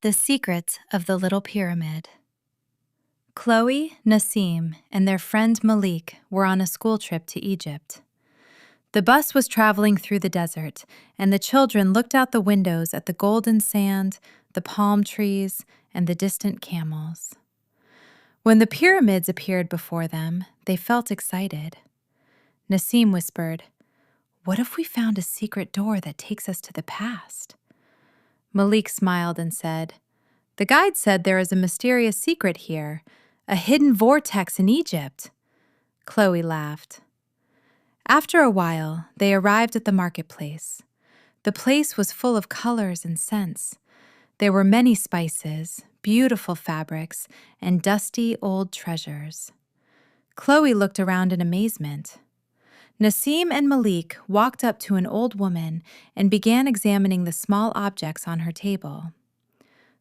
The Secret of the Little Pyramid. Chloe, Nassim, and their friend Malik were on a school trip to Egypt. The bus was traveling through the desert, and the children looked out the windows at the golden sand, the palm trees, and the distant camels. When the pyramids appeared before them, they felt excited. Nassim whispered, "What if we found a secret door that takes us to the past?" Malik smiled and said, "The guide said there is a mysterious secret here, a hidden vortex in Egypt." Chloe laughed. After a while, they arrived at the marketplace. The place was full of colors and scents. There were many spices, beautiful fabrics, and dusty old treasures. Chloe looked around in amazement. Nassim and Malik walked up to an old woman and began examining the small objects on her table.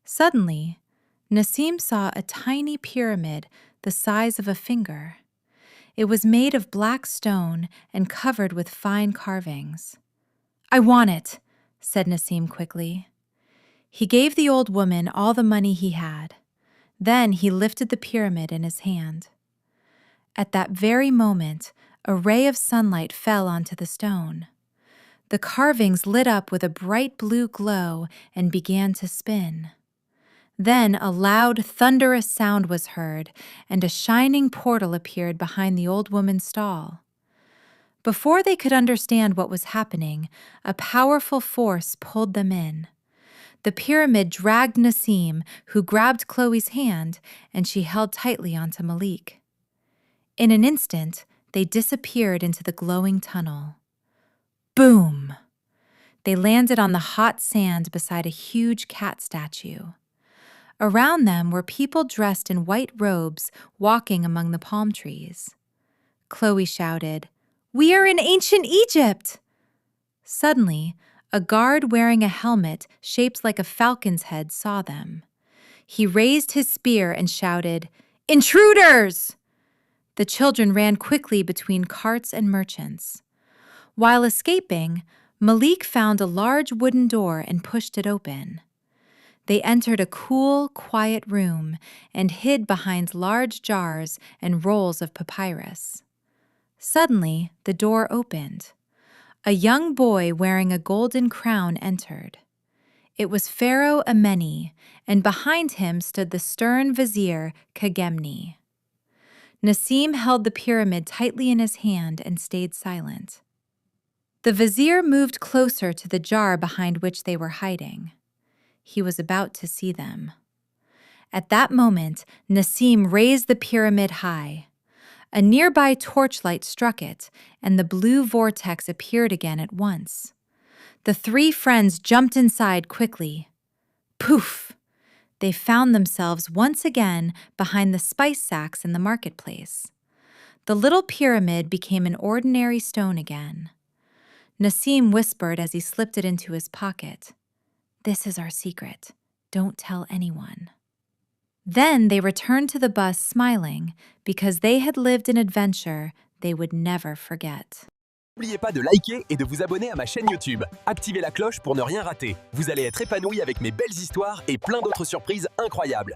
Suddenly, Nassim saw a tiny pyramid the size of a finger. It was made of black stone and covered with fine carvings. "I want it," said Nassim quickly. He gave the old woman all the money he had. Then he lifted the pyramid in his hand. At that very moment, a ray of sunlight fell onto the stone. The carvings lit up with a bright blue glow and began to spin. Then a loud, thunderous sound was heard, and a shining portal appeared behind the old woman's stall. Before they could understand what was happening, a powerful force pulled them in. The pyramid dragged Nassim, who grabbed Chloe's hand, and she held tightly onto Malik. In an instant, they disappeared into the glowing tunnel. Boom! They landed on the hot sand beside a huge cat statue. Around them were people dressed in white robes walking among the palm trees. Chloe shouted, "We are in ancient Egypt!" Suddenly, a guard wearing a helmet shaped like a falcon's head saw them. He raised his spear and shouted, "Intruders!" The children ran quickly between carts and merchants. While escaping, Malik found a large wooden door and pushed it open. They entered a cool, quiet room and hid behind large jars and rolls of papyrus. Suddenly, the door opened. A young boy wearing a golden crown entered. It was Pharaoh Ameni, and behind him stood the stern vizier Kagemni. Nassim held the pyramid tightly in his hand and stayed silent. The vizier moved closer to the jar behind which they were hiding. He was about to see them. At that moment, Nassim raised the pyramid high. A nearby torchlight struck it, and the blue vortex appeared again at once. The three friends jumped inside quickly. Poof! They found themselves once again behind the spice sacks in the marketplace. The little pyramid became an ordinary stone again. Nassim whispered as he slipped it into his pocket, "This is our secret. Don't tell anyone." Then they returned to the bus smiling because they had lived an adventure they would never forget. N'oubliez pas de liker et de vous abonner à ma chaîne YouTube. Activez la cloche pour ne rien rater. Vous allez être épanoui avec mes belles histoires et plein d'autres surprises incroyables.